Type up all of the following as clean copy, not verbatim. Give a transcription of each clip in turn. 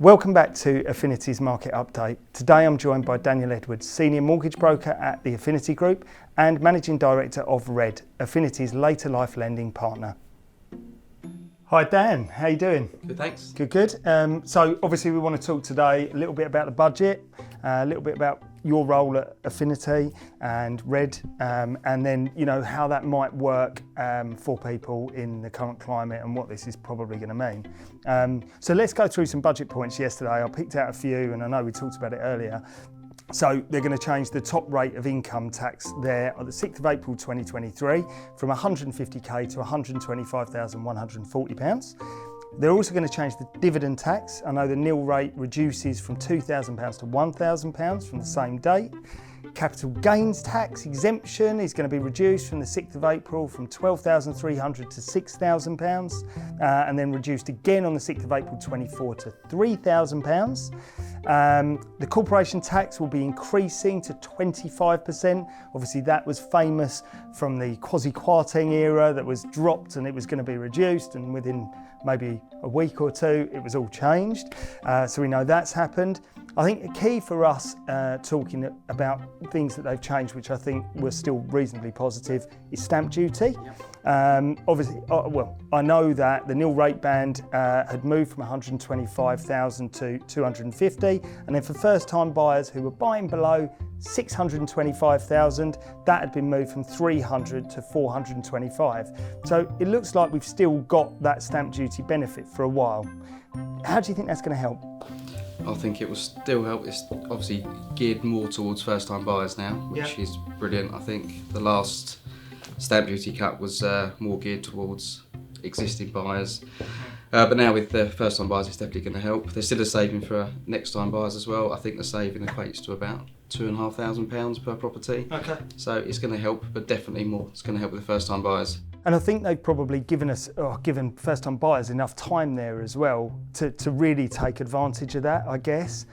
Welcome back to Affinity's Market Update. Today I'm joined by Daniel Edwards, Senior Mortgage Broker at the Affinity Group and Managing Director of RED, Affinity's later life lending partner. Hi Dan, how you doing? Good, thanks. Good. So obviously we want to talk today a little bit about the budget, a little bit about your role at Affinity and RED, and then how that might work for people in the current climate and what this is probably going to mean. So let's go through some budget points yesterday. I picked out a few and I know we talked about it earlier. So they're going to change the top rate of income tax there on the 6th of April 2023 from 150k to £125,140. They're also going to change the dividend tax. I know the nil rate reduces from £2,000 to £1,000 from the same date. Capital gains tax exemption is going to be reduced from the 6th of April from £12,300 to £6,000 and then reduced again on the 6th of April 24 to £3,000. The corporation tax will be increasing to 25%. Obviously that was famous from the quasi-Kwarteng era that was dropped and it was going to be reduced, and within maybe a week or two it was all changed. So we know that's happened. I think a key for us talking about things that they've changed, which I think were still reasonably positive, is stamp duty. Obviously, I know that the nil rate band had moved from 125,000 to 250, and then for first-time buyers who were buying below 625,000, that had been moved from 300 to 425. So it looks like we've still got that stamp duty benefit for a while. How do you think that's going to help? I think it will still help. It's obviously geared more towards first-time buyers now, which is brilliant. I think the last stamp duty cut was more geared towards existing buyers. But now with the first-time buyers, it's definitely going to help. There's still a saving for next-time buyers as well. I think the saving equates to about £2,500 per property. Okay. So it's going to help, but definitely more. It's going to help with the first-time buyers. And I think they've probably given first-time buyers enough time there as well to really take advantage of that, I guess.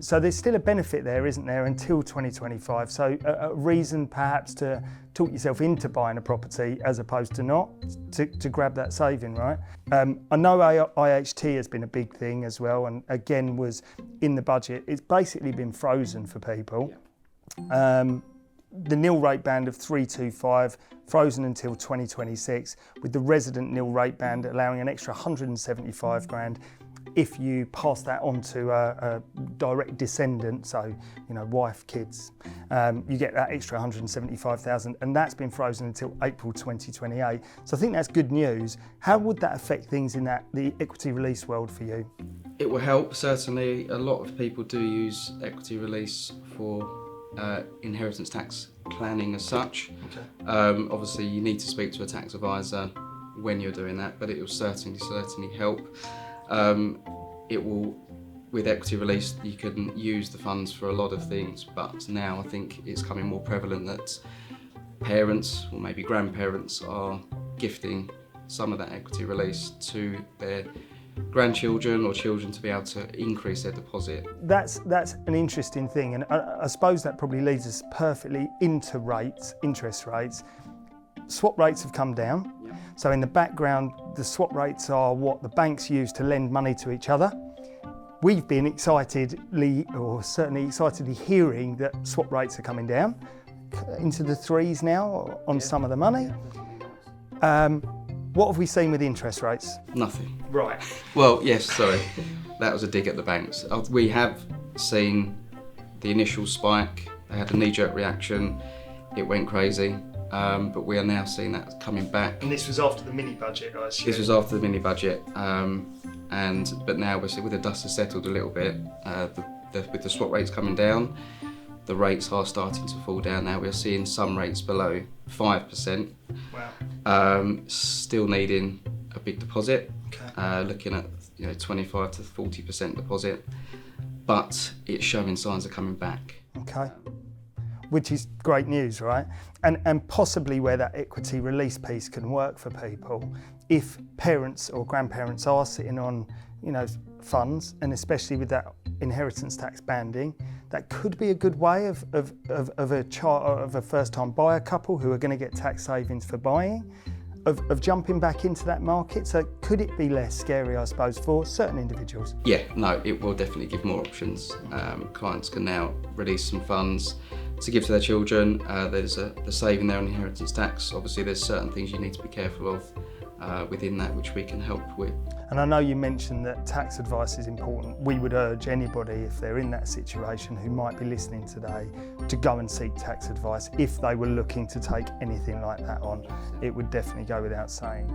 So there's still a benefit there, isn't there, until 2025. So a reason perhaps to talk yourself into buying a property as opposed to not, to grab that saving, right? I know IHT has been a big thing as well, and again was in the budget. It's basically been frozen for people. The nil rate band of 325 frozen until 2026, with the resident nil rate band allowing an extra 175 grand if you pass that on to a direct descendant, so wife, kids, you get that extra 175,000, and that's been frozen until April 2028. So I think that's good news. How would that affect things in the equity release world for you? It will help, certainly. A lot of people do use equity release for inheritance tax planning as such. Okay. Obviously you need to speak to a tax advisor when you're doing that, but it will certainly help. It will, with equity release, you can use the funds for a lot of things, but now I think it's becoming more prevalent that parents or maybe grandparents are gifting some of that equity release to their grandchildren or children to be able to increase their deposit. That's an interesting thing, and I suppose that probably leads us perfectly into interest rates. Swap rates have come down. Yeah. So in the background, the swap rates are what the banks use to lend money to each other. We've been excitedly hearing that swap rates are coming down into the threes now on some of the money. What have we seen with interest rates? Nothing. Right. Well, yes, sorry. That was a dig at the banks. We have seen the initial spike. They had a knee-jerk reaction. It went crazy. But we are now seeing that coming back. And this was after the mini-budget, I assume? This was after the mini-budget. But now we're seeing, with the dust has settled a little bit, with the swap rates coming down, the rates are starting to fall down now. We're seeing some rates below 5%. Wow. Still needing a big deposit. Okay. Looking at 25 to 40% deposit, but it's showing signs of coming back. Okay. Which is great news, right? And possibly where that equity release piece can work for people, if parents or grandparents are sitting on funds, and especially with that inheritance tax banding, that could be a good way of a first-time buyer couple who are going to get tax savings for buying. of jumping back into that market? So could it be less scary, I suppose, for certain individuals? Yeah, no, it will definitely give more options. Clients can now release some funds to give to their children. There's the saving there on inheritance tax. Obviously, there's certain things you need to be careful of within that, which we can help with. And I know you mentioned that tax advice is important. We would urge anybody, if they're in that situation, who might be listening today, to go and seek tax advice if they were looking to take anything like that on. It would definitely go without saying.